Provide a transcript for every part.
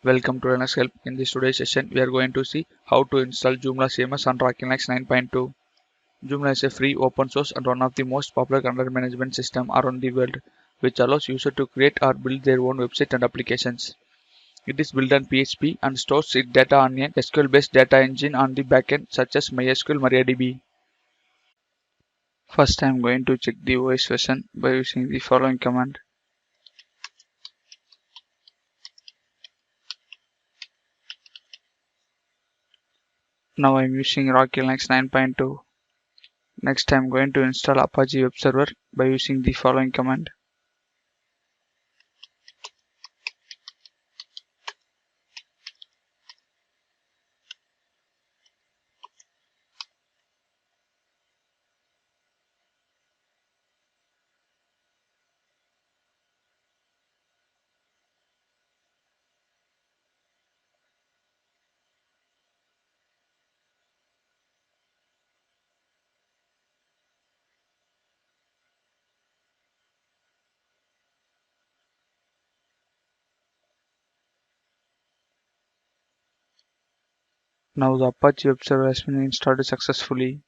Welcome to Linux Help. In this today's session, we are going to see how to install Joomla CMS on Linux 9.2. Joomla is a free, open source, and one of the most popular content management system around the world, which allows users to create or build their own website and applications. It is built on PHP and stores its data on an SQL-based data engine on the backend, such as MySQL MariaDB. First, I am going to check the OS version by using the following command. Now I am using Linux 9.2. Next, I am going to install Apache Web Server by using the following command. Now the Apache Web Server has been installed successfully.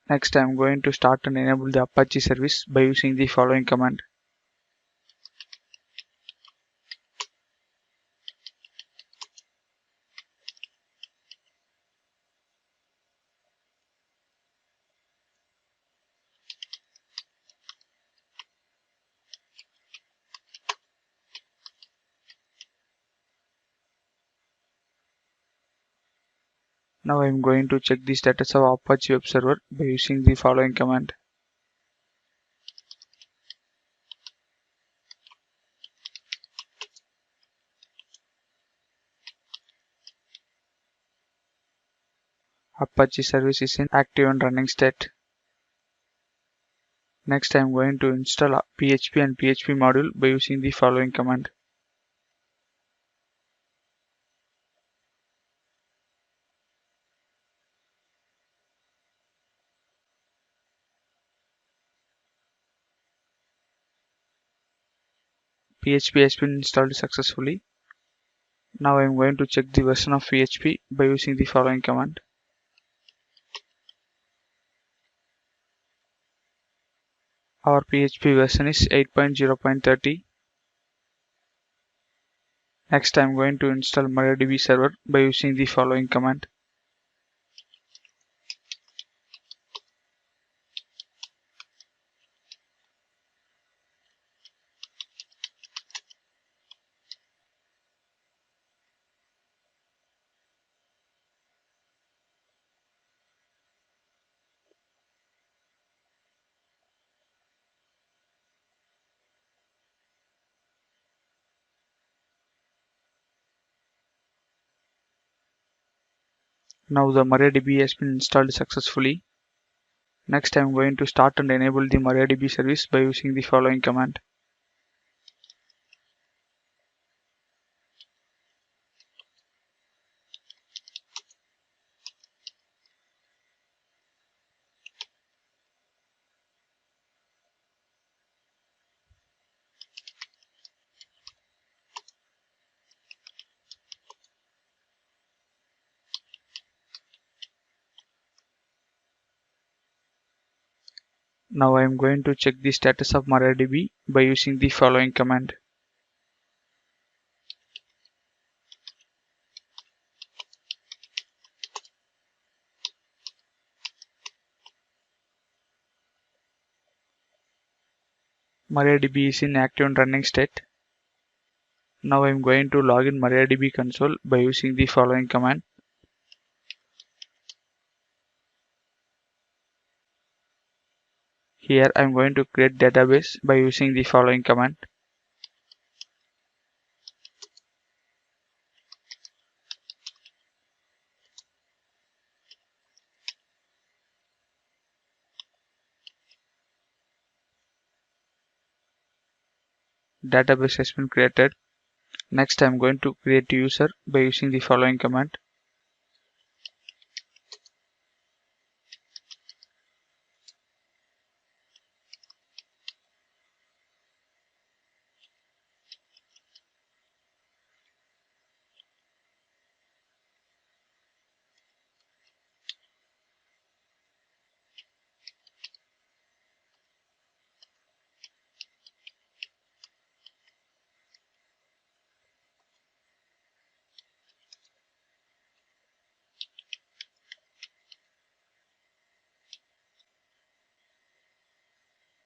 Next, I am going to start and enable the Apache service by using the following command. Now I am going to check the status of Apache Web Server by using the following command. Apache service is in active and running state. Next, I am going to install a PHP and PHP module by using the following command. PHP has been installed successfully. Now I am going to check the version of PHP by using the following command. Our PHP version is 8.0.30. Next, I am going to install MariaDB server by using the following command. Now the MariaDB has been installed successfully. Next, I am going to start and enable the MariaDB service by using the following command. Now I am going to check the status of MariaDB by using the following command. MariaDB is in active and running state. Now I am going to log in MariaDB console by using the following command. Here I am going to create database by using the following command. Database has been created. Next, I am going to create a user by using the following command.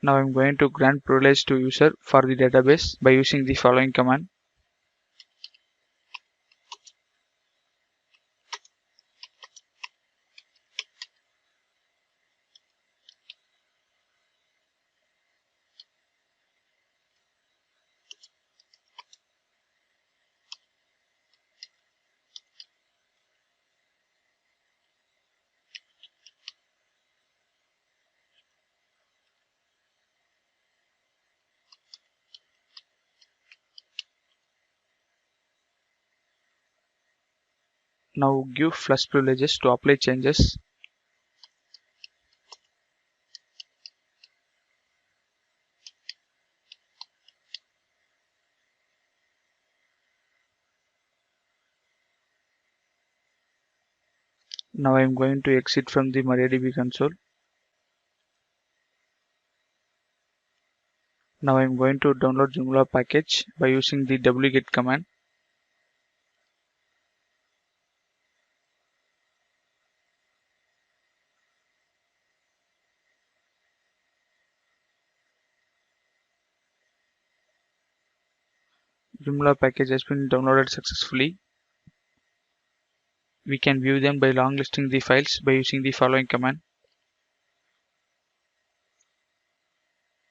Now I'm going to grant privilege to user for the database by using the following command. Now give flush privileges to apply changes. Now I'm going to exit from the MariaDB console. Now I'm going to download Joomla package by using the wget command. Joomla package has been downloaded successfully. We can view them by long listing the files by using the following command.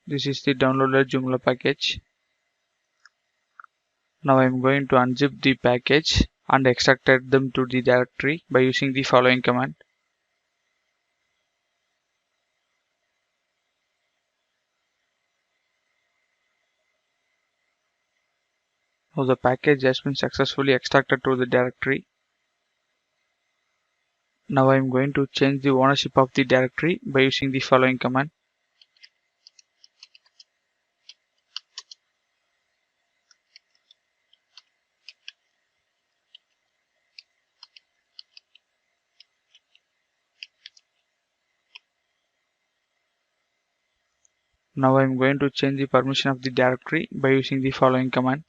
This is the downloaded Joomla package. Now I'm going to unzip the package and extracted them to the directory by using the following command. Now the package has been successfully extracted to the directory. Now I'm going to change the ownership of the directory by using the following command. Now I'm going to change the permission of the directory by using the following command.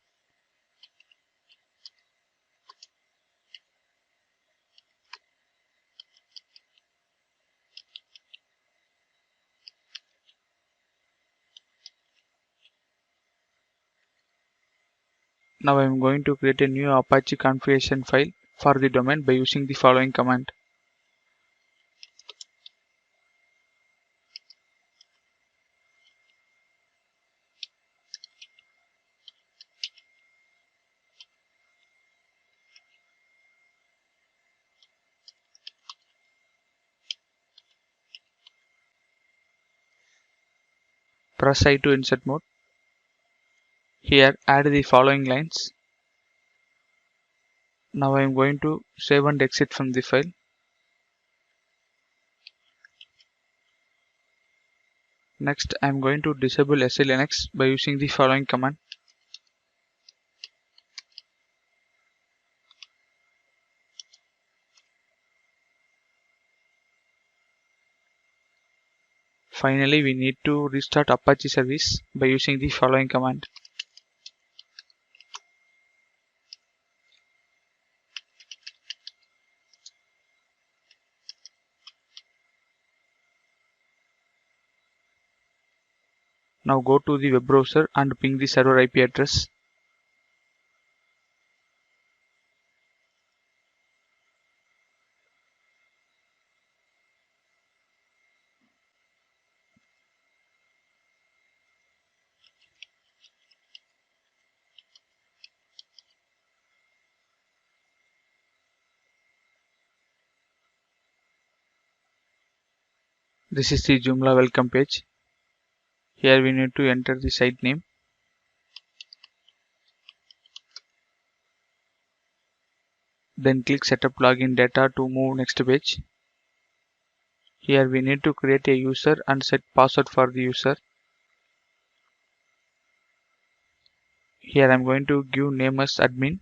Now I'm going to create a new Apache configuration file for the domain by using the following command. Press I to insert mode. Here add the following lines. Now I'm going to save and exit from the file. Next I'm going to disable SLNX by using the following command. Finally we need to restart Apache service by using the following command. Now go to the web browser and ping the server IP address. This is the Joomla welcome page. Here we need to enter the site name. Then click setup login data to move next page. Here we need to create a user and set password for the user. Here I'm going to give name as admin,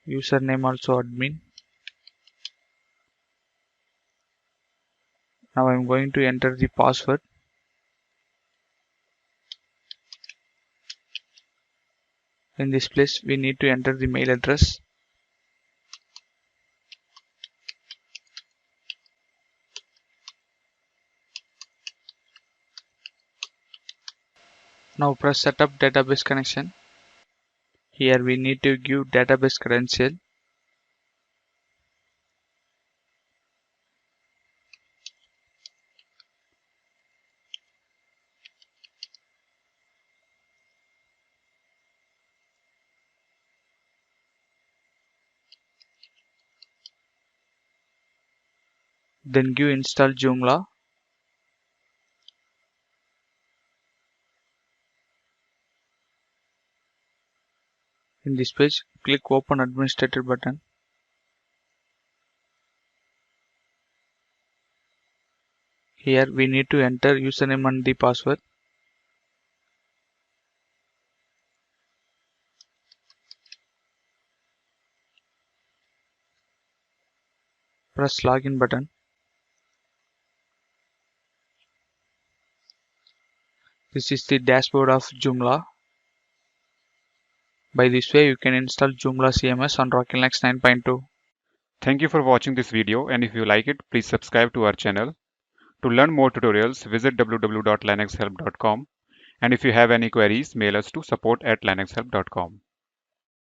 username also admin. Now I'm going to enter the password. In this place we need to enter the mail address. Now press Setup Database Connection. Here we need to give database credential. Then give install Joomla. In this page, click Open Administrator button. Here we need to enter username and the password. Press Login button. This is the dashboard of Joomla. By this way, you can install Joomla CMS on Rocky Linux 9.2. Thank you for watching this video, and if you like it, please subscribe to our channel. To learn more tutorials, visit www.linuxhelp.com, and if you have any queries, mail us to support@linuxhelp.com.